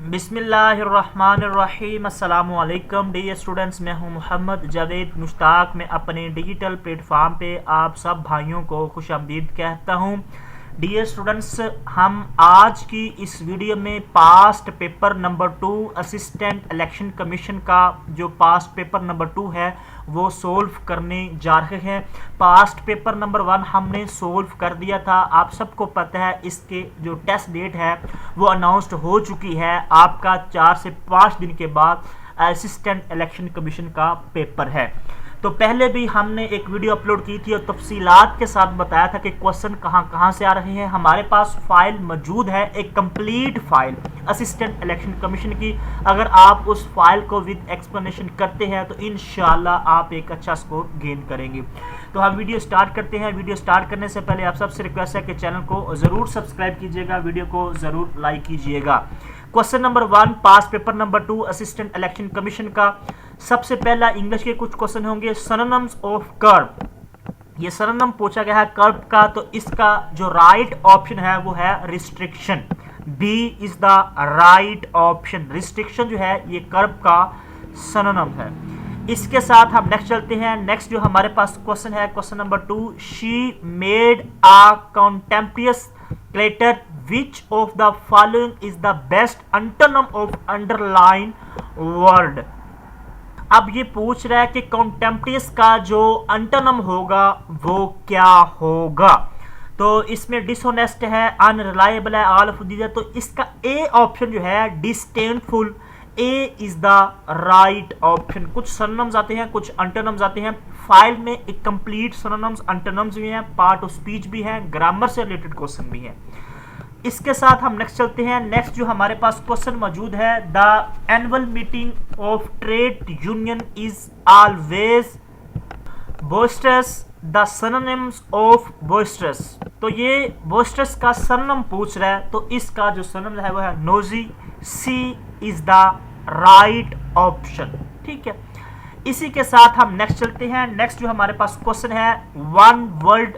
बिस्मिल्लाहिर्रहमानिर्रहीम अस्सलामुअलैकुम dear students, मैं हूं मोहम्मद जावेद मुश्ताक। मैं अपने डिजिटल प्लेटफॉर्म पे आप सब भाइयों को खुशामदीद कहता हूं। डियर स्टूडेंट्स, हम आज की इस वीडियो में past paper number 2 assistant election commission का जो पास्ट पेपर नंबर 2 है वो सोल्व करने जा रहे हैं। पास्ट पेपर नंबर 1 हमने सोल्व कर दिया था, आप सबको पता है। इसके जो टेस्ट डेट है वो अनाउंस्ड हो चुकी है। आपका 4 से 5 दिन के बाद असिस्टेंट इलेक्शन कमीशन का पेपर है। तो पहले भी हमने एक वीडियो अपलोड की थी और तफसीलात के साथ बताया था कि क्वेश्चन कहां से आ रहे हैं। हमारे पास फाइल मौजूद है, एक complete file assistant election commission की। अगर आप उस फाइल को विद एक्सप्लेनेशन करते हैं तो इंशाल्लाह आप एक अच्छा स्कोर गेन करेंगे। तो हम वीडियो स्टार्ट करते हैं। वीडियो स्टार्ट करने से पहले आप सबसे रिक्वेस्ट है कि चैनल को ज़रूर सब्सक्राइब कीजिएगा, वीडियो को ज़रूर लाइक कीजिएगा। क्वेश्चन नंबर 1 पास paper number 2 assistant election commission का। सबसे पहला इंग्लिश के कुछ क्वेश्चन होंगे। सिनोनिम्स ऑफ कर्व, ये सिनोनिम पूछा गया है कर्व का, तो इसका जो राइट ऑप्शन है वो है restriction. B is the right option. Restriction जो है ये कर्व का सिनोनिम है। इसके साथ हम नेक्स्ट चलते हैं। नेक्स्ट जो हमारे पास क्वेश्चन है question number 2, she made a contemptuous letter which of the following is the best antonym of underline word। अब ये पूछ रहा है कि कॉन्टेम्पटियस का जो अंटोनम होगा वो क्या होगा। तो इसमें डिसऑनेस्ट है, अनरिलायबल है, ऑल ऑफ दीज है। तो इसका ए ऑप्शन जो है डिस्डेनफुल, ए इज द राइट ऑप्शन। कुछ सिनोनिम्स आते हैं, कुछ अंटोनिम्स आते हैं। फाइल में एक कंप्लीट सिनोनिम्स अंटोनिम्स भी हैं, पार्ट ऑफ स्पीच भी है, ग्रामर से रिलेटेड क्वेश्चन भी है। इसके साथ हम नेक्स्ट चलते हैं। नेक्स्ट जो हमारे पास क्वेश्चन मौजूद है, the annual meeting of trade union is always boisterous, the synonyms of boisterous. तो ये बोइस्टरस का सिनोनिम पूछ रहा है, तो इसका जो सिनोनिम है वो है nosy. C is the right option. ठीक है, इसी के साथ हम नेक्स्ट चलते हैं। नेक्स्ट जो हमारे पास क्वेश्चन है, one word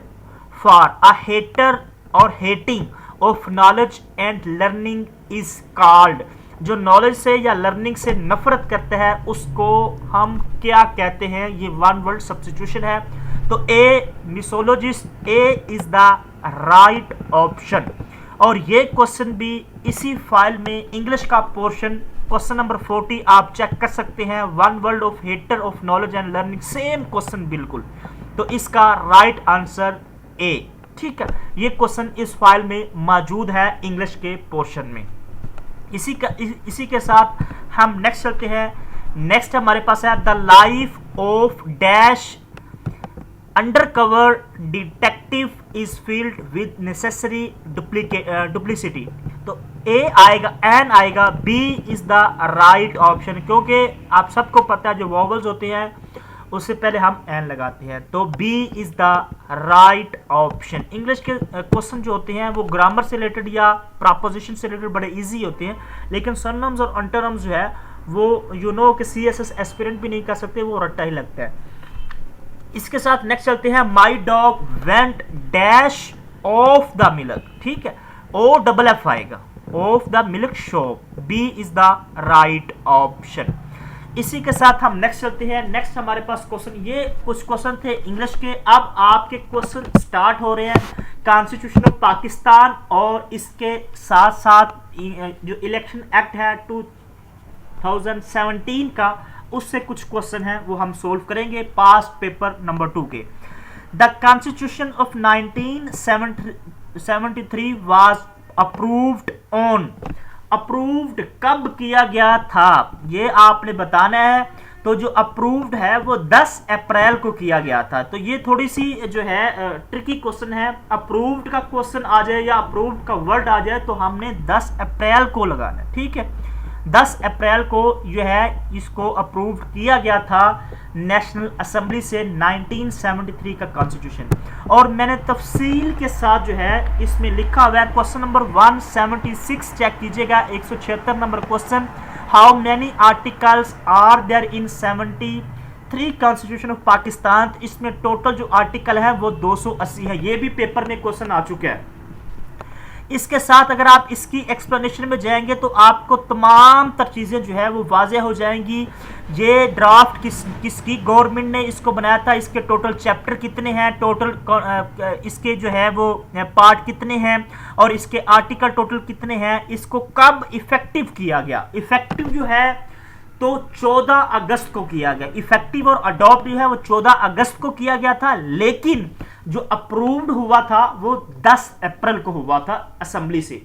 for a hater और hating of knowledge and learning is called. जो नॉलेज से या लर्निंग से नफरत करता है उसको हम क्या कहते हैं। ये वन वर्ड सब्स्टिट्यूशन है। तो ए मिसोलॉजिस्ट, ए इज द राइट ऑप्शन। और ये क्वेश्चन भी इसी फाइल में इंग्लिश का पोर्शन क्वेश्चन नंबर 40 आप चेक कर सकते हैं। One word of hater of knowledge and learning, same question बिल्कुल। तो इसका राइट आंसर ए। ठीक है, ये क्वेश्चन इस फाइल में मौजूद है इंग्लिश के पोर्शन में। इसी के साथ हम नेक्स्ट चलते हैं। नेक्स्ट हमारे पास है the life of dash undercover detective is filled with necessary duplicity. तो ए आएगा, एन आएगा, B is the right option. क्योंकि आप सबको पता है जो वॉवल्स होते हैं उससे पहले हम एन लगाते हैं। तो B is the right option. English के क्वेश्चन जो होते हैं वो ग्रामर से रिलेटेड या प्रपोजिशन से रिलेटेड बड़े इजी होते हैं, लेकिन सिनोनिम्स और अंटोनिम्स जो है वो यू नो कि सीएसएस एस्पिरेंट भी नहीं कर सकते, वो रट्टा ही लगता है। इसके साथ नेक्स्ट चलते हैं। My dog went dash off the milk. ठीक है, ओ डबल एफ आएगा, off the milk shop. B is the right option. इसी के साथ हम नेक्स्ट चलते हैं। नेक्स्ट हमारे पास क्वेश्चन, ये कुछ क्वेश्चन थे इंग्लिश के। अब आपके क्वेश्चन स्टार्ट हो रहे हैं कॉन्स्टिट्यूशन ऑफ पाकिस्तान और इसके साथ साथ जो इलेक्शन एक्ट है 2017 का, उससे कुछ क्वेश्चन हैं वो हम सोल्व करेंगे पास्ट पेपर नंबर 2 के। The constitution of 1973 was approved on. Approved कब किया गया था ये आपने बताना है। तो जो अप्रूव्ड है वो 10 अप्रैल को किया गया था। तो ये थोड़ी सी जो है ट्रिकी क्वेश्चन है। अप्रूव्ड का क्वेश्चन आ जाए या अप्रूव्ड का वर्ड आ जाए तो हमने 10 अप्रैल को लगाना है। ठीक है, 10 अप्रैल को जो है इसको अप्रूव किया गया था नेशनल असेंबली से 1973 का कॉन्स्टिट्यूशन। और मैंने तफसील के साथ जो है इसमें लिखा हुआ है। क्वेश्चन नंबर 176 चेक कीजिएगा, 176 number question. How many articles are there in 73 constitution of Pakistan. इसमें टोटल जो आर्टिकल है वो 280 है। ये भी पेपर में क्वेश्चन आ चुका है इसके साथ अगर आप इसकी एक्सप्लेनेशन में जाएंगे तो आपको तमाम तर चीज़ें जो है वो वाज़ेह हो जाएंगी। ये ड्राफ्ट किसकी गवर्नमेंट ने इसको बनाया था, इसके टोटल चैप्टर कितने हैं, टोटल इसके जो है वो पार्ट कितने हैं और इसके आर्टिकल टोटल कितने हैं, इसको कब इफेक्टिव किया गया। इफेक्टिव जो है तो 14 अगस्त को किया गया। इफेक्टिव और अडॉप्ट जो है वो 14 अगस्त को किया गया था, लेकिन जो अप्रूव्ड हुआ था वो 10 अप्रैल को हुआ था असेंबली से।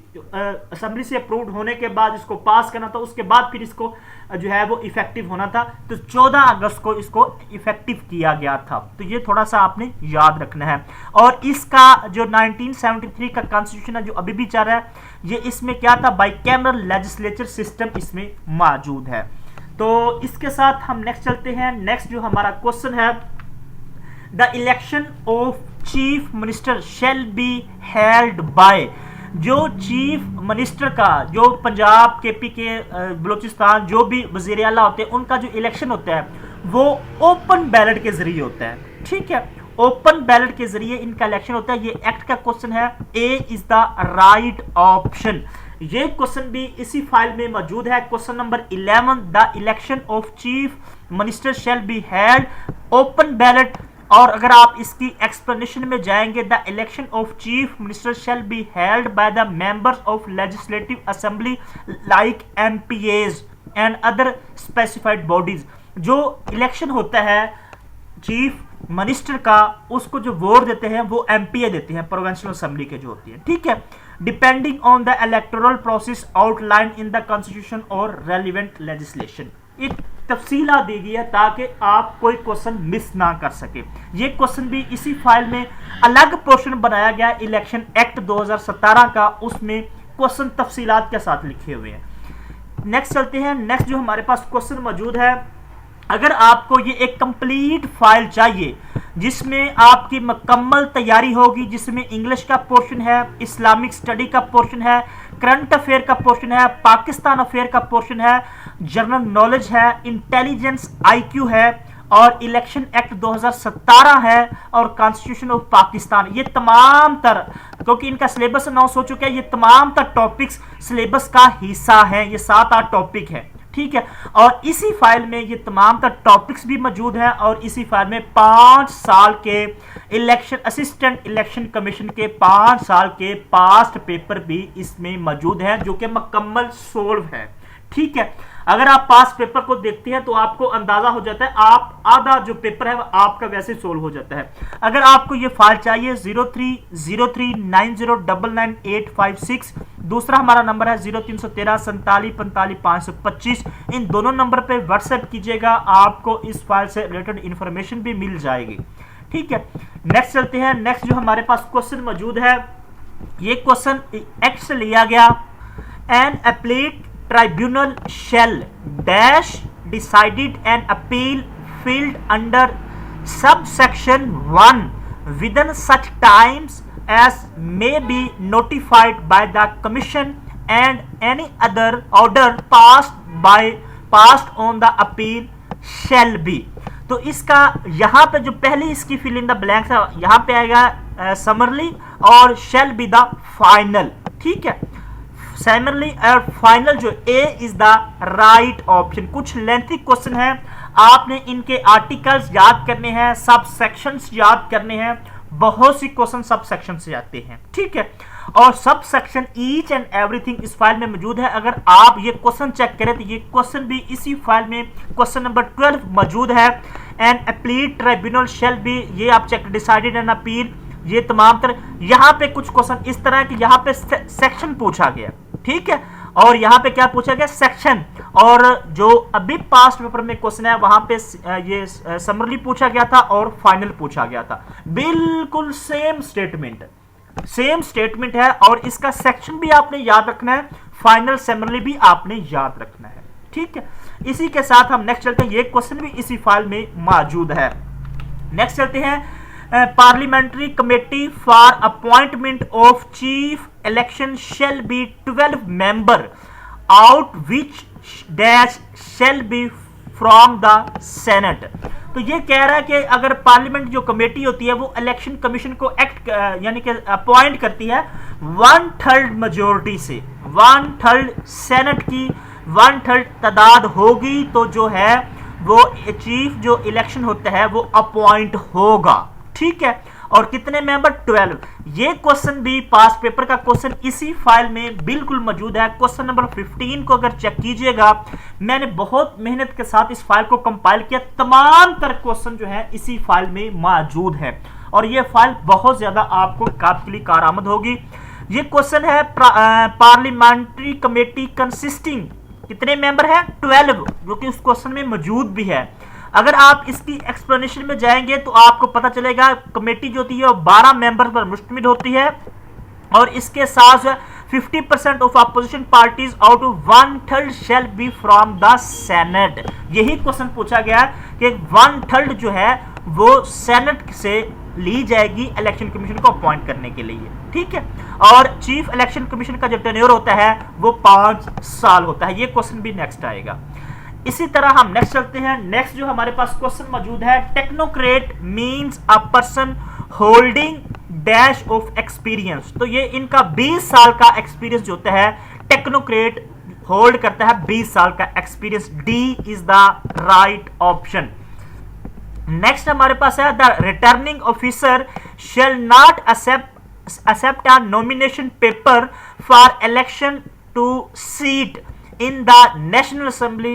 असेंबली से अप्रूव्ड होने के बाद इसको पास करना था, उसके बाद फिर इसको जो है वो इफेक्टिव होना था। तो 14 अगस्त को इसको इफेक्टिव किया गया था। तो ये थोड़ा सा आपने याद रखना है। और इसका जो 1973 का कॉन्स्टिट्यूशन है जो अभी भी चल रहा है, ये इसमें क्या था, बाइकैमरल लेजिस्लेचर सिस्टम इसमें मौजूद है। तो इसके साथ हम नेक्स्ट चलते हैं। नेक्स्ट जो हमारा क्वेश्चन है, the election of chief minister shall be held bye, जो चीफ मिनिस्टर का, जो पंजाब केपी के बलूचिस्तान जो भी वजीर आला होते हैं उनका जो इलेक्शन होता है वो ओपन बैलेट के जरिए होता है। ठीक है, ओपन बैलेट के जरिए इनका इलेक्शन होता है। ये एक्ट का क्वेश्चन है, A is the right option. ये क्वेश्चन भी इसी फाइल में मौजूद है। Question number 11, the election of chief minister shall be held open ballot. और अगर आप इसकी एक्सप्लेनेशन में जाएंगे, the election of chief minister shall be held by the members of legislative assembly like MPAs and other specified bodies. जो election होता है chief minister का, उसको जो वोट देते हैं वो एमपीए देते हैं, प्रोविंशियल असेंबली के जो होती है। ठीक है, depending on the electoral process outline in the constitution और रेलिवेंट लेजिस्लेशन। एक तफसीला दी गई है ताकि आप कोई क्वेश्चन मिस ना कर सके। ये क्वेश्चन भी इसी फाइल में अलग पोर्शन बनाया गया है, इलेक्शन एक्ट 2017 का, उसमें क्वेश्चन तफसीलात के साथ लिखे हुए हैं। नेक्स्ट चलते हैं। नेक्स्ट जो हमारे पास क्वेश्चन मौजूद है, अगर आपको ये एक कंप्लीट फाइल चाहिए जिसमें आपकी मुकम्मल तैयारी होगी, जिसमें इंग्लिश का पोर्शन है, इस्लामिक स्टडी का पोर्शन है, करंट अफेयर का पोर्शन है, पाकिस्तान अफेयर का पोर्शन है, जनरल नॉलेज है, इंटेलिजेंस आईक्यू है और इलेक्शन एक्ट 2017 है और कॉन्स्टिट्यूशन ऑफ पाकिस्तान, ये तमाम तर, क्योंकि इनका सिलेबस अनाउंस हो चुका है, ये तमाम तर टॉपिक्स सिलेबस का हिस्सा है। ये 7-8 टॉपिक है। ठीक है, और इसी फाइल में ये तमाम तर टॉपिक्स भी मौजूद हैं और इसी फाइल में 5 साल के इलेक्शन असिस्टेंट इलेक्शन कमीशन के 5 साल के पास्ट पेपर भी इसमें मौजूद हैं जो कि मुकम्मल सोल्व है। ठीक है, अगर आप पास पेपर को देखते हैं तो आपको अंदाजा हो जाता है, आप आधा जो पेपर है वो आपका वैसे सोल्व हो जाता है। अगर आपको ये फाइल चाहिए 030390999856, दूसरा हमारा नंबर है 0313474525, इन दोनों नंबर पे व्हाट्सएप कीजिएगा, आपको इस फाइल से रिलेटेड इंफॉर्मेशन भी मिल जाएगी। ठीक है, नेक्स्ट चलते हैं। नेक्स्ट जो हमारे पास क्वेश्चन मौजूद है, ये क्वेश्चन एक्ट से लिया गया। An appellate tribunal shall dash decided an appeal filed under subsection 1 within such times as may be notified by the commission and any other order passed on the appeal shall be। तो इसका यहाँ पे जो पहली इसकी fill in the blanks है, यहाँ पे आएगा समरली और shall be the final। ठीक है, समरली और फाइनल जो ए इज द राइट ऑप्शन। कुछ लेंथी क्वेश्चन है, आपने इनके आर्टिकल्स याद करने हैं, सब सेक्शंस याद करने हैं, बहुत सी क्वेश्चन सब सेक्शन से आते हैं। ठीक है, और sub section each and everything इस फाइल में मौजूद है। अगर आप ये क्वेश्चन चेक करें तो ये क्वेश्चन भी इसी फाइल में क्वेश्चन नंबर 12 मौजूद है। An appeal tribunal shall be, ये आप चेक डिसाइडेड एन अपील, ये तमाम तरह। यहाँ पे कुछ क्वेश्चन इस तरह कि यहाँ पे सेक्शन पूछा गया। ठीक है, और यहाँ पे क्या पूछा गया, सेक्शन। और जो अभी पास्ट पेपर में क्वेश्चन है वहां पे ये समरली पूछा गया था और फाइनल पूछा गया था। बिल्कुल सेम स्टेटमेंट है और इसका सेक्शन भी आपने याद रखना है, फाइनल समरली भी आपने याद रखना है। ठीक है, इसी के साथ हम नेक्स्ट चलते हैं। ये क्वेश्चन भी इसी फाइल में मौजूद है। नेक्स्ट चलते हैं। Parliamentary committee for appointment of chief election shall be 12 member out which dash shall be from the senate. तो ये कह रहा है कि अगर पार्लियामेंट जो कमेटी होती है वो इलेक्शन कमीशन को एक्ट यानी कि अपॉइंट करती है 1/3 मेजोरिटी से, 1/3 सेनेट की 1/3 तादाद होगी तो जो है वो चीफ जो इलेक्शन होता है वो अपॉइंट होगा। ठीक है, और कितने मेंबर? 12। ये क्वेश्चन भी पास पेपर का क्वेश्चन इसी फाइल में बिल्कुल मौजूद है। क्वेश्चन नंबर 15 को अगर चेक कीजिएगा, मैंने बहुत मेहनत के साथ इस फाइल को कंपाइल किया, तमाम तर क्वेश्चन जो है इसी फाइल में मौजूद है और ये फाइल बहुत ज्यादा आपको काफी कारआमद होगी। ये क्वेश्चन है पार्लियामेंट्री कमेटी कंसिस्टिंग, कितने मेंबर है? 12, जो कि उस क्वेश्चन में मौजूद भी है। अगर आप इसकी एक्सप्लेनेशन में जाएंगे तो आपको पता चलेगा कमेटी जो होती है वो 12 मेंबर पर मुश्तमिल होती है और इसके साथ 50% of opposition parties out of 1/3 shall be from the senate. यही क्वेश्चन पूछा गया कि 1/3 जो है वो सेनेट से ली जाएगी इलेक्शन कमीशन को अपॉइंट करने के लिए। ठीक है, और चीफ इलेक्शन कमीशन का जो टेन्योर होता है वो 5 साल होता है। ये क्वेश्चन भी नेक्स्ट आएगा। इसी तरह हम नेक्स्ट चलते हैं। नेक्स्ट जो हमारे पास क्वेश्चन मौजूद है, technocrat means a person holding dash of experience. तो ये इनका 20 साल का एक्सपीरियंस जो होता है टेक्नोक्रेट होल्ड करता है 20 साल का experience. D is the right option. Next हमारे पास है the returning officer shall not accept a nomination paper for election to seat in the National Assembly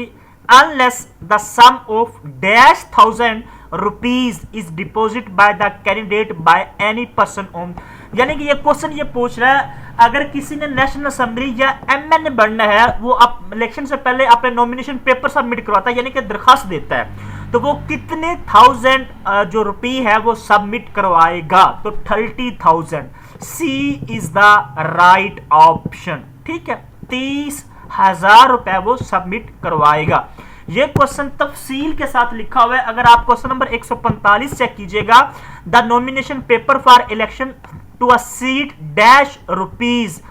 unless the sum of dash thousand rupees is deposited by the candidate by any person on। यानी कि ये question ये पूछ रहा है अगर किसी ने नेशनल असेंबली या एमएनए बनना है, वो इलेक्शन से पहले अपने नॉमिनेशन पेपर सबमिट करवाता है यानी कि दरखास्त देता है, तो वो कितने 1000 जो रुपये है वो सबमिट करवाएगा? तो 30,000। सी इज द राइट ऑप्शन। ठीक है, 30,000 रुपए वो सबमिट करवाएगा। ये क्वेश्चन तफसील के साथ लिखा हुआ है। अगर आप क्वेश्चन नंबर 145 चेक कीजिएगा, the nomination paper for election to a seat dash rupees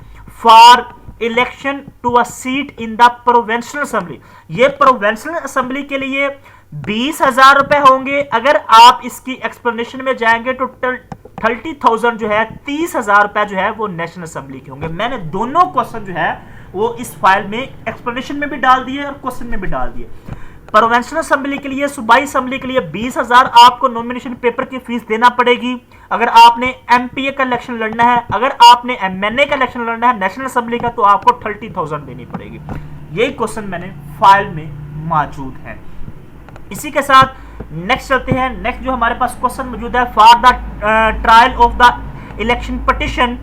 for election to a seat in the provincial assembly. ये प्रोविंशियल असेंबली के लिए 20,000 रुपए होंगे। अगर आप इसकी एक्सप्लेनेशन में जाएंगे तो 30,000 जो है 30,000 रुपए जो है वो नेशनल असेंबली के होंगे। मैंने दोनों क्वेश्चन जो है वो इस फाइल में एक्सप्लेनेशन में भी डाल दिए और क्वेश्चन में भी डाल दिए। प्रोविंशियल असेंबली के लिए, सूबाई असेंबली के लिए 20,000 आपको नॉमिनेशन पेपर की फीस देना पड़ेगी। अगर आपने एमपीए का इलेक्शन लड़ना है, अगर आपने एमएनए का इलेक्शन लड़ना है नेशनल असेंबली का, तो आपको 30,000 देनी पड़ेगी। यही क्वेश्चन मैंने फाइल में मौजूद है। इसी के साथ नेक्स्ट चलते हैं। नेक्स्ट जो हमारे पास क्वेश्चन मौजूद है, for the trial of the election petition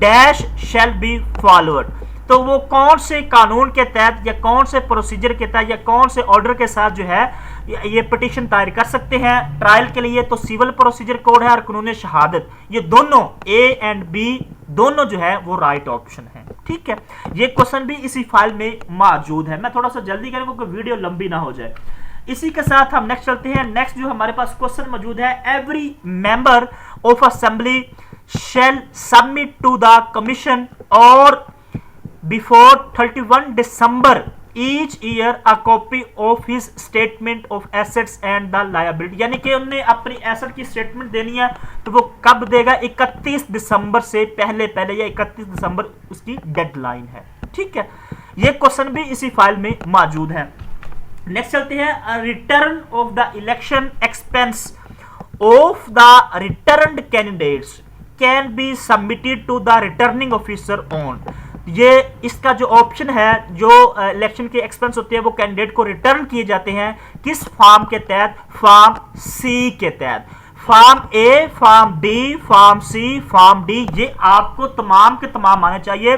dash shall be followed. तो वो कौन से कानून के तहत या कौन से प्रोसीजर के तहत या कौन से ऑर्डर के साथ जो है ये पिटिशन दायर कर सकते हैं ट्रायल के लिए? तो सिविल प्रोसीजर कोड है और कानून शहादत। ये दोनों ए एंड बी दोनों जो है वो राइट ऑप्शन है। ठीक है, ये क्वेश्चन भी इसी फाइल में मौजूद है। मैं थोड़ा सा जल्दी करूंगा क्योंकि वीडियो लंबी ना हो जाए। इसी के साथ हम नेक्स्ट चलते हैं। नेक्स्ट जो हमारे पास क्वेश्चन मौजूद है, every member of assembly shall submit to the commission और before 31 December each year a copy of his statement of assets and the liability। यानी कि उन्हें अपनी एसेट की स्टेटमेंट देनी है तो वो कब देगा? 31 दिसंबर से पहले या 31 दिसंबर उसकी डेडलाइन है। ठीक है, ये क्वेश्चन भी इसी फाइल में मौजूद है। नेक्स्ट चलते हैं, return of the election expense of the returned candidates can be submitted to the returning officer on. ये इसका जो ऑप्शन है, जो इलेक्शन के एक्सपेंस होते हैं वो कैंडिडेट को रिटर्न किए जाते हैं किस फॉर्म के तहत? फॉर्म सी के तहत। Form A, form B, form C, form D, ये आपको तमाम के तमाम आने चाहिए।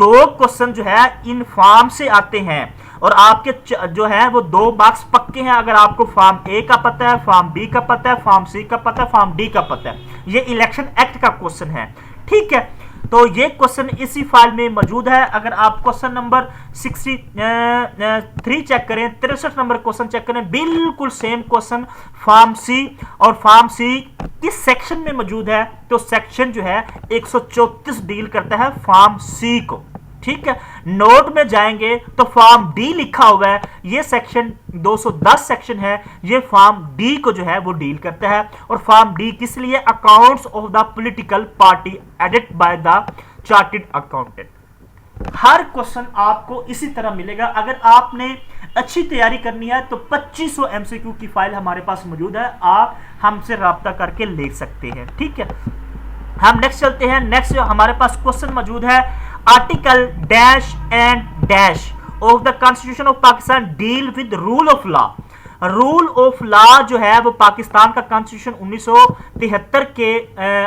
2 क्वेश्चन जो है इन फॉर्म से आते हैं और आपके जो है वो 2 मार्क्स पक्के हैं अगर आपको फॉर्म ए का पता है, फॉर्म बी का पता है, फॉर्म सी का पता है, फॉर्म डी का पता है। ये इलेक्शन एक्ट का क्वेश्चन है। ठीक है, तो ये क्वेश्चन इसी फाइल में मौजूद है। अगर आप क्वेश्चन नंबर 63 चेक करें, 63 नंबर क्वेश्चन चेक करें, बिल्कुल सेम क्वेश्चन फॉर्म सी, और फॉर्म सी किस सेक्शन में मौजूद है? तो सेक्शन जो है 134 डील करता है फॉर्म सी को। ठीक है, नोट में जाएंगे तो फॉर्म डी लिखा हुआ है, ये सेक्शन 210 सेक्शन है, ये फॉर्म डी को जो है वो डील करता है। और फॉर्म डी किस लिए? Accounts of the political party edit by the chartered accountant. Her question आपको इसी तरह मिलेगा। अगर आपने अच्छी तैयारी करनी है तो 2500 एमसीक्यू की फाइल हमारे पास मौजूद है, आप हमसे राब्ता करके ले सकते हैं। ठीक है, हम नेक्स्ट चलते हैं। नेक्स्ट जो हमारे पास क्वेश्चन मौजूद है, article dash and dash off the constitution of Pakistan deal with rule of law. Rule of law जो है वो पाकिस्तान का कॉन्स्टिट्यूशन 1973 के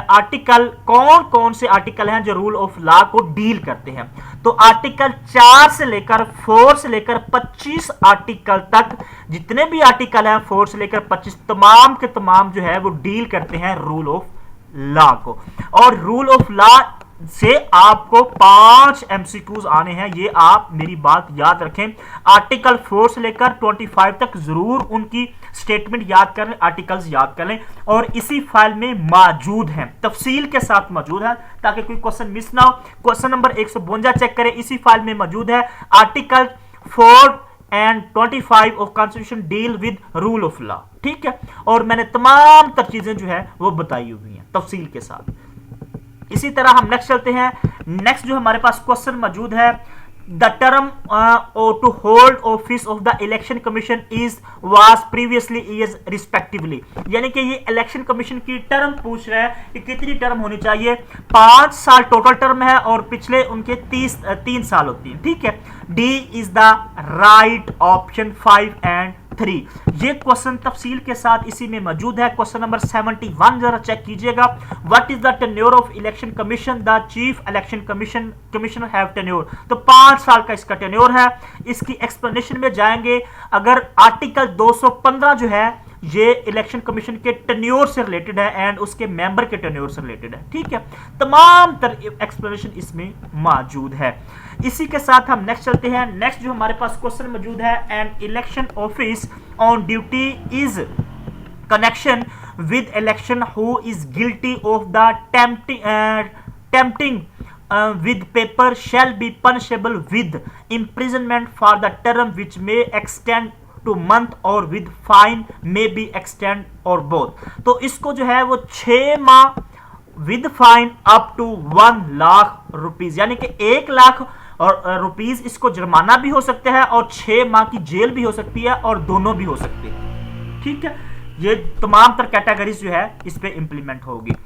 आर्टिकल, कौन कौन से आर्टिकल हैं जो रूल ऑफ लॉ को डील करते हैं? तो आर्टिकल 4 से लेकर 4 से लेकर 25 आर्टिकल तक, जितने भी आर्टिकल हैं 4 से लेकर 25 तमाम के तमाम जो है वो डील करते हैं रूल ऑफ लॉ को। और रूल ऑफ लॉ से आपको 5 एमसीक्यूज आने हैं, ये आप मेरी बात याद रखें। आर्टिकल 4 से लेकर 25 तक जरूर उनकी स्टेटमेंट याद कर लें, आर्टिकल्स याद कर लें, और इसी फाइल में मौजूद हैं, तफसील के साथ मौजूद है, ताकि कोई क्वेश्चन मिस ना हो। क्वेश्चन नंबर 152 चेक करें, इसी फाइल में मौजूद है। Article 4 and 25 of constitution deal with rule of law. ठीक है, और मैंने तमाम तर चीजें जो है वो बताई हुई हैं तफसील के साथ। इसी तरह हम नेक्स्ट चलते हैं। नेक्स्ट जो हमारे पास क्वेश्चन मौजूद है, the term to hold office of the election commission is was previously is respectively, यानी कि ये इलेक्शन कमीशन की टर्म पूछ रहा है कि कितनी टर्म होनी चाहिए। 5 साल टोटल टर्म है और पिछले उनके 3 साल होती है। ठीक है, D is the right option 5 and 3। ये क्वेश्चन तफसील के साथ इसी में मौजूद है। क्वेश्चन नंबर 71 जरा चेक कीजिएगा। What is the tenure of election commission? The chief election commissioner have tenure. तो 5 साल का इसका टेन्योर है। इसकी एक्सप्लेनेशन में जाएंगे। अगर आर्टिकल 215 जो है ये इलेक्शन कमीशन के टेन्योर से रिलेटेड है एंड उसके मेंबर के टेन्योर से रिलेटेड है। ठीक है, तमाम तरह एक्सप्लेनेशन इसमें मौजूद है। इसी के साथ हम नेक्स्ट चलते हैं। नेक्स्ट जो हमारे पास क्वेश्चन मौजूद है, an election office on duty is connection with election who is guilty of the tempting with paper shall be punishable with imprisonment for the term which may extend to month or with fine may be extend or both। तो इसको जो है वो 6 माह with fine up to 1 lakh rupees, यानी कि 1 लाख और rupees इसको जुर्माना भी हो सकता है और 6 माह की जेल भी हो सकती है और दोनों भी हो सकती है। ठीक है, ये तमाम तर कैटेगरीज जो है इस पे इंप्लीमेंट होगी।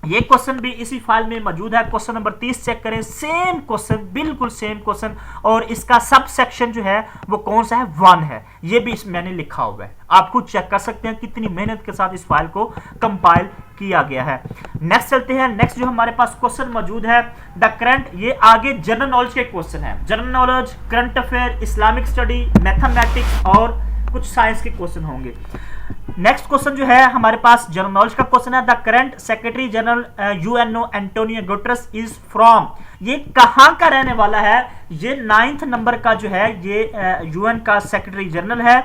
ये क्वेश्चन भी इसी फाइल में मौजूद है। क्वेश्चन नंबर 30 चेक करें, सेम क्वेश्चन, बिल्कुल सेम क्वेश्चन, और इसका सब सेक्शन जो है वो कौन सा है? 1 है। ये भी मैंने लिखा हुआ है, आप खुद चेक कर सकते हैं कितनी मेहनत के साथ इस फाइल को कंपाइल किया गया है। नेक्स्ट चलते हैं। नेक्स्ट जो हमारे पास क्वेश्चन मौजूद है, द करंट, ये आगे जनरल नॉलेज के क्वेश्चन है। General knowledge, current affair, Islamic study, mathematics और कुछ साइंस के क्वेश्चन होंगे। नेक्स्ट क्वेश्चन जो है हमारे पास जनरल नॉलेज का क्वेश्चन है, the current secretary general UNO Antonio Guterres is from. ये कहां का रहने वाला है? ये 9th नंबर का जो है ये यूएन का सेक्रेटरी जनरल है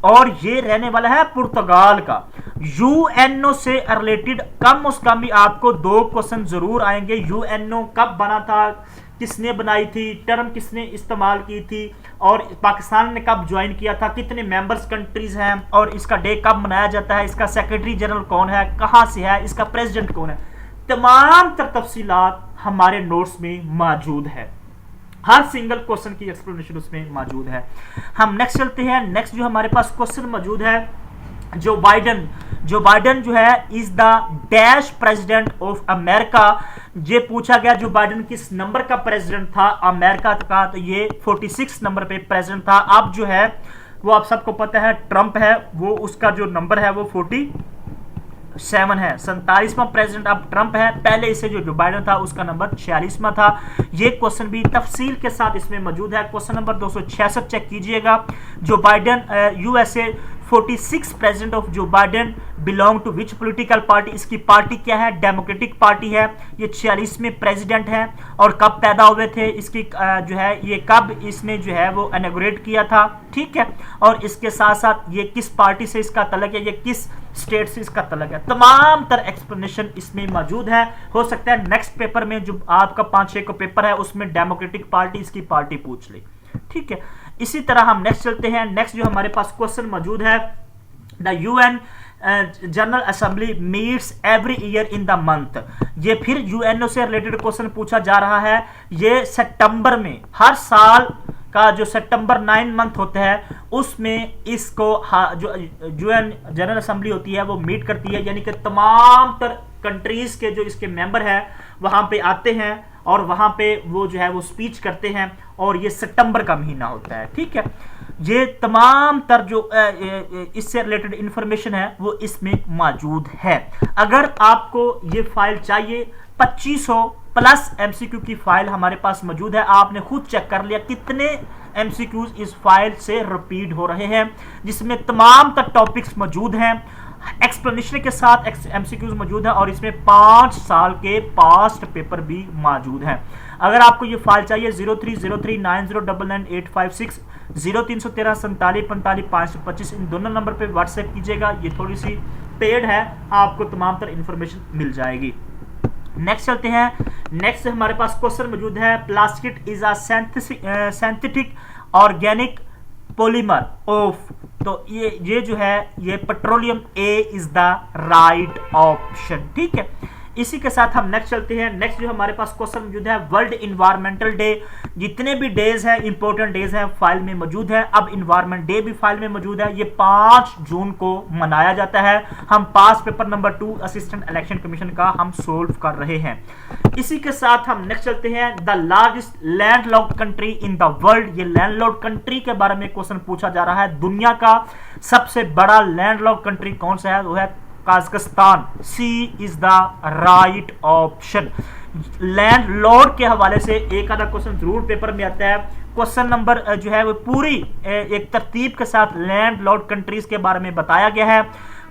और ये रहने वाला है पुर्तगाल का। यूएनओ से रिलेटेड कम से कम भी आपको 2 क्वेश्चन जरूर आएंगे। यूएनओ कब बना था, किसने बनाई थी, टर्म किसने इस्तेमाल की थी, और पाकिस्तान ने कब ज्वाइन किया था, कितने मेंबर्स कंट्रीज हैं, और इसका डे कब मनाया जाता है, इसका सेक्रेटरी जनरल कौन है, कहां से है, इसका प्रेसिडेंट कौन है। तमाम तफसीलात हमारे नोट्स में मौजूद है। हर सिंगल क्वेश्चन की एक्सप्लेनेशन उसमें मौजूद है। हम नेक्स्ट चलते हैं। नेक्स्ट जो हमारे पास क्वेश्चन मौजूद है, जो बाइडेन जो है is the dash president of America. ये पूछा गया जो बाइडेन किस नंबर का प्रेसिडेंट था अमेरिका का, तो ये 46 नंबर पे प्रेसिडेंट था। अब जो है वो आप सबको पता है ट्रंप है, वो उसका जो नंबर है वो 47 है, 47वां प्रेसिडेंट अब ट्रंप है। पहले इसे जो बाइडेन था उसका नंबर 46वां था। ये क्वेश्चन भी तफसील के साथ इसमें मौजूद है। क्वेश्चन नंबर 266 चेक कीजिएगा। Joe Biden USA 46 president of Joe Biden belong to which political party, इसकी पार्टी क्या है? डेमोक्रेटिक पार्टी है। ये 46वें प्रेसिडेंट है और कब पैदा हुए थे, इसकी जो है ये कब इसने जो है वो इनॉग्रेट किया था। ठीक है, और इसके साथ साथ ये किस पार्टी से इसका तल्लुक है, ये किस स्टेट से इसका तलक है। तमाम तर एक्सप्लेनेशन इसमें मौजूद है। हो सकता है नेक्स्ट पेपर में जो आपका 5-6 का पेपर है उसमें डेमोक्रेटिक पार्टी इसकी पार्टी पूछ ले, ठीक है। इसी तरह हम नेक्स्ट चलते हैं। नेक्स्ट जो हमारे पास क्वेश्चन मौजूद है, the UN general assembly meets every year in the month. ये फिर यूएनओ से रिलेटेड क्वेश्चन पूछा जा रहा है। ये सितंबर में, हर साल का जो सितंबर 9 मंथ होता है उसमें इसको जो यूएन जनरल असेंबली होती है वो मीट करती है, यानी कि तमाम तर कंट्रीज के जो इसके मेंबर हैं वहां पे आते हैं और वहां पे वो जो है वो स्पीच करते हैं, और ये सितंबर का महीना होता है, ठीक है। ये तमाम तर जो इससे रिलेटेड इंफॉर्मेशन है वो इसमें मौजूद है। अगर आपको ये फाइल चाहिए, 2500 प्लस एमसीक्यू की फाइल हमारे पास मौजूद है। आपने खुद चेक कर लिया कितने एमसीक्यूज इस फाइल से रिपीट हो रहे हैं, जिसमें तमाम तर टॉपिक्स मौजूद हैं, एक्सप्लेनेशन के साथ एमसीक्यूज मौजूद है, और इसमें 5 साल के पास्ट पेपर भी मौजूद हैं। अगर आपको ये फाइल चाहिए 030390999856 0313 47 45 525 इन दोनों नंबर पे व्हाट्सएप कीजिएगा। ये थोड़ी सी पेड है, आपको तमाम तरह इंफॉर्मेशन मिल जाएगी। नेक्स्ट चलते हैं। नेक्स्ट हमारे पास क्वेश्चन मौजूद है, plastic is a synthetic organic polymer of. तो ये जो है ये petroleum, A is the right option, ठीक है। इसी के साथ हम नेक्स्ट चलते हैं। नेक्स्ट जो हमारे पास क्वेश्चन मौजूद है, वर्ल्ड इन्वायरमेंटल डे। जितने भी डेज हैं, इंपॉर्टेंट डेज हैं, फाइल में मौजूद है। अब इन्वायरमेंट डे भी फाइल में मौजूद है। ये 5 जून को मनाया जाता है। हम पास paper number 2 assistant election commission का हम सोल्व कर रहे हैं। इसी के साथ हम नेक्स्ट चलते हैं, the largest landlocked country in the world. ये लैंडलॉक्ड कंट्री के बारे में क्वेश्चन पूछा जा रहा है। दुनिया का सबसे बड़ा लैंडलॉक्ड कंट्री कौन सा है? वो है Kazakhstan. C is the right option. Landlord के हवाले से एक आधा क्वेश्चन जरूर पेपर में आता है। क्वेश्चन नंबर जो है वो पूरी एक तरतीब के साथ लैंड लॉर्ड कंट्रीज के बारे में बताया गया है।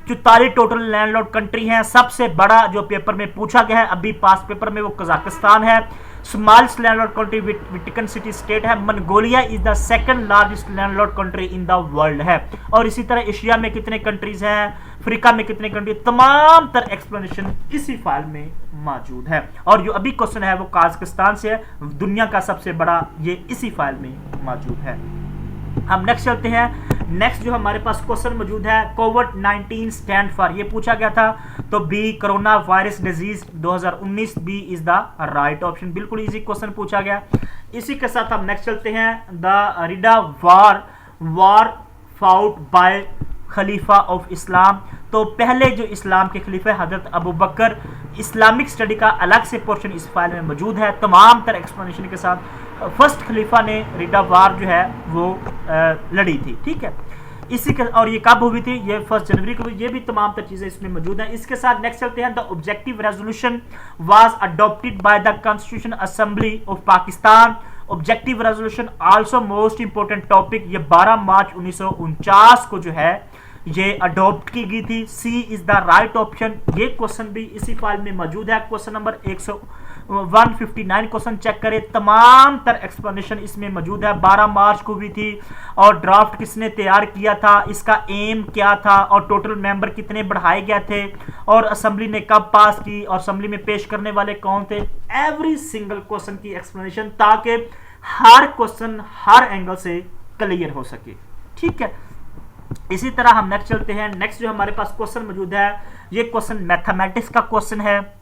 44 टोटल लैंड लॉर्ड कंट्री हैं। सबसे बड़ा जो पेपर में पूछा गया है अभी पास पेपर में वो कजाकिस्तान है। Smallest landlord country Vatican City state है। Mongolia is the second largest landlord country in the world है। और इसी तरह एशिया में कितने कंट्रीज हैं, अफ्रीका में कितने कंट्री, तमाम तर एक्सप्लेनेशन इसी फाइल में मौजूद है। और जो अभी क्वेश्चन है वो काजाकिस्तान से है, दुनिया का सबसे बड़ा, ये इसी फाइल में मौजूद है। हम नेक्स्ट चलते हैं। नेक्स्ट जो हमारे पास क्वेश्चन मौजूद है, कोविड-19 स्टैंड फॉर। ये पूछा गया था, तो B coronavirus disease 2019, B is the right option. बिल्कुल इजी क्वेश्चन पूछा गया। इसी के साथ हम नेक्स्ट चलते हैं, the Ridda war fought by khalifa of Islam. तो पहले जो इस्लाम के खलीफा हजरत अबू बकर, इस्लामिक स्टडी का अलग से पोर्शन इस फाइल में मौजूद है तमाम तर एक्सप्लेनेशन के साथ। फर्स्ट खलीफा ने रिडा वार जो है वो लड़ी थी, ठीक है। इसी के, और ये कब हुई थी? ये 1 जनवरी को। ये भी तमाम तर चीजें इसमें मौजूद हैं। इसके साथ नेक्स्ट चलते हैं, the objective resolution was adopted by the constitution assembly of Pakistan. Objective resolution also most important topic. ये 12 मार्च 1949 को जो है ये अडॉप्ट की गई थी। सी इज द राइट ऑप्शन। ये क्वेश्चन भी इसी फाइल में मौजूद है। क्वेश्चन नंबर 159 क्वेश्चन चेक करें, तमाम तर एक्सप्लेनेशन इसमें मौजूद है। 12 मार्च को हुई थी, और ड्राफ्ट किसने तैयार किया था, इसका एम क्या था, और टोटल मेंबर कितने बढ़ाए गए थे, और असेंबली ने कब पास की, और असेंबली में पेश करने वाले कौन थे। एवरी सिंगल क्वेश्चन की एक्सप्लेनेशन, ताकि हर क्वेश्चन हर एंगल से क्लियर हो सके, ठीक है। इसी तरह हम नेक्स्ट चलते हैं। नेक्स्ट जो हमारे पास क्वेश्चन मौजूद है, ये क्वेश्चन मैथमेटिक्स का क्वेश्चन है।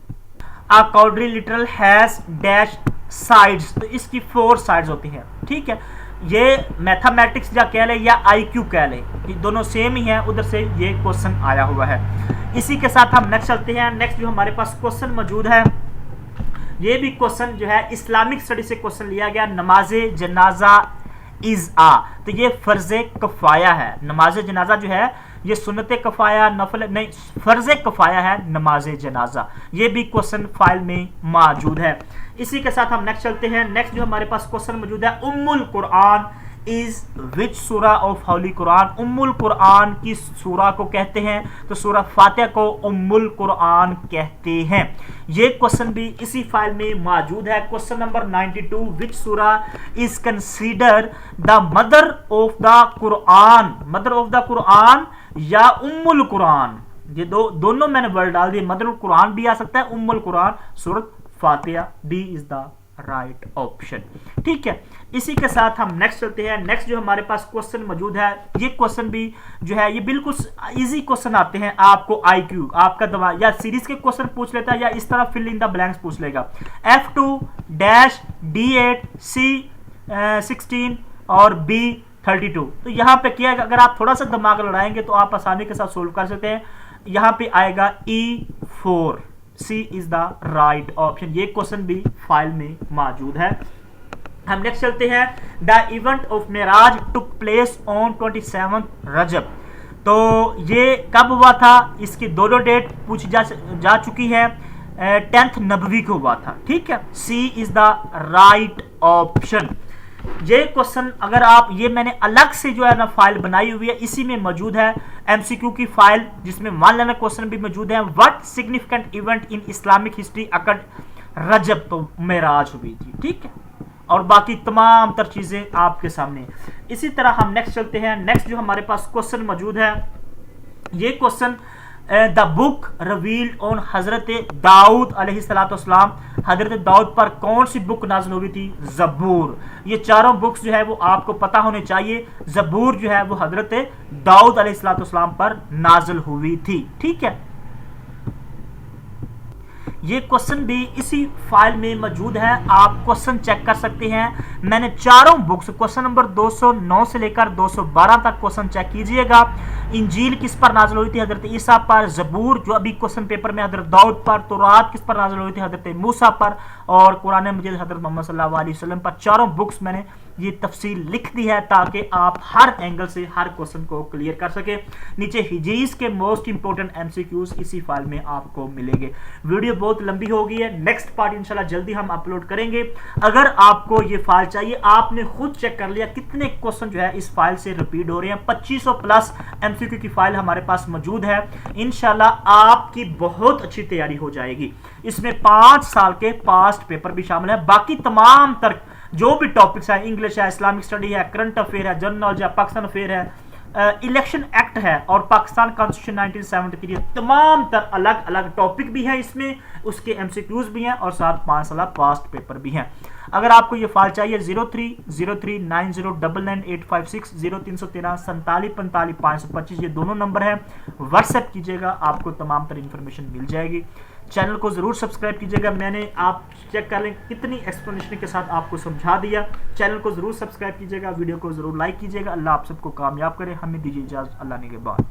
A quadrilateral has dash sides। तो इसकी 4 साइड्स होती हैं, ठीक है। ये मैथमेटिक्स या कह ले या IQ कह ले, दोनों सेम ही हैं, उधर से ये क्वेश्चन आया हुआ है। इसी के साथ हम नेक्स्ट चलते हैं। नेक्स्ट जो हमारे पास क्वेश्चन मौजूद है, ये भी क्वेश्चन जो है इस्लामिक स्टडी से क्वेश्चन लिया गया। नमाजे जनाजा इज आ। तो ये फर्ज कफाया है। नमाज जनाजा जो है ये सुन्नत कफाया, नफल नहीं, फर्ज कफाया है नमाज जनाजा। ये भी क्वेश्चन फाइल में मौजूद है। इसी के साथ हम नेक्स्ट चलते हैं। नेक्स्ट जो हमारे पास क्वेश्चन मौजूद है, उम्मुल कुरान इज विच सूरा ऑफ होली कुरान। उम्मुल कुरान की सूरा को कहते हैं, तो सूरा फातिहा को उम्मुल कुरान कहते हैं। ये क्वेश्चन भी इसी फाइल में मौजूद है। क्वेश्चन नंबर 92, विच सूरा is consider the mother of the Quran. Mother of the Quran या उम्मुल कुरान, ये दोनों मैंने वर्ड डाल दिए। मदरुल कुरान भी आ सकता है, उम्मुल कुरान सूरत फातिहा। D is the right option. ठीक है, इसी के साथ हम नेक्स्ट चलते हैं। नेक्स्ट जो हमारे पास क्वेश्चन मौजूद है, ये क्वेश्चन भी जो है ये बिल्कुल इजी क्वेश्चन आते हैं आपको। IQ आपका दवा या सीरीज के क्वेश्चन पूछ लेता है या इस तरह फिल इन द ब्लैंक्स पूछ लेगा। F2 डैश D8 C16 और B32। तो यहां पे क्या है, अगर आप थोड़ा सा दिमाग लड़ाएंगे तो आप आसानी के साथ सोल्व कर सकते हैं। यहां पे आएगा E4। C is the right option. ये क्वेश्चन भी फाइल में मौजूद है। हम नेक्स्ट चलते हैं। The event of Meraj took place on 27 Rajab. तो ये कब हुआ था, इसकी दोनों डेट पूछी जा चुकी है। 10th नबवी को हुआ था। ठीक है, सी इज द राइट ऑप्शन। ये क्वेश्चन अगर आप, ये मैंने अलग से जो है ना फाइल बनाई हुई है, इसी में मौजूद है MCQ की फाइल, जिसमें 1 लाइनर क्वेश्चन भी मौजूद है। What significant event in Islamic history occurred Rajab, तो मेराज हुई थी। ठीक है, और बाकी तमाम तर चीजें आपके सामने। इसी तरह हम नेक्स्ट चलते हैं। नेक्स्ट जो हमारे पास क्वेश्चन मौजूद है, ये question the book revealed on हजरत दाऊद अलैहिस्सलाम। हजरत दाऊद पर कौन सी बुक नाज़िल हुई थी? ज़बूर। ये चारों बुक्स जो है वो आपको पता होने चाहिए। ज़बूर जो है वो हजरत दाऊद अलैहिस्सलाम पर नाज़िल हुई थी। ठीक है, ये क्वेश्चन भी इसी फाइल में मौजूद है, आप क्वेश्चन चेक कर सकते हैं। मैंने चारों बुक्स, क्वेश्चन नंबर 209 से लेकर 212 तक क्वेश्चन चेक कीजिएगा। इंजील किस पर नाज़िल हुई थी? हजरत ईसा पर। ज़बूर जो अभी क्वेश्चन पेपर में हजरत दाऊद पर। तौरात किस पर नाज़िल हुई थी? हजरत मूसा पर। और कुरान मजीद हजरत मोहम्मद सल्लल्लाहु अलैहि वसल्लम पर। चारों बुक्स मैंने ये तफसील लिख दी है ताकि आप हर एंगल से हर क्वेश्चन को क्लियर कर सके। नीचे हिजीज के मोस्ट इंपोर्टेंट MCQs इसी फाइल में आपको मिलेंगे। वीडियो बहुत लंबी हो गई है, नेक्स्ट पार्ट इंशाल्लाह जल्दी हम अपलोड करेंगे। अगर आपको ये फाइल चाहिए, आपने खुद चेक कर लिया कितने क्वेश्चन जो है इस फाइल से रिपीट हो रहे हैं। 2500 प्लस MCQ की फाइल हमारे पास मौजूद है। इंशाल्लाह आपकी बहुत अच्छी तैयारी हो जाएगी। इसमें 5 साल के पास्ट पेपर भी शामिल है। बाकी तमाम तर्क जो भी टॉपिक्स है, इंग्लिश है, इस्लामिक स्टडी है, करंट अफेयर है, जनरल नॉलेज है, पाकिस्तान अफेयर है, इलेक्शन एक्ट है और पाकिस्तान कॉन्स्टिट्यूशन 1973, तमाम तर अलग अलग टॉपिक भी हैं इसमें, उसके MCQs भी हैं और साथ 5 साल पास्ट पेपर भी हैं। अगर आपको ये फाइल चाहिए 030390999856 0313 47 45 525 ये दोनों नंबर है, व्हाट्सएप कीजिएगा, आपको तमाम तर इंफॉर्मेशन मिल जाएगी। चैनल को जरूर सब्सक्राइब कीजिएगा। मैंने आप चेक कर लें कितनी एक्सप्लेनेशन के साथ आपको समझा दिया। चैनल को जरूर सब्सक्राइब कीजिएगा, वीडियो को जरूर लाइक कीजिएगा। अल्लाह आप सबको कामयाब करे। हमें दीजिए इजाजत, अल्लाह ने के बाद।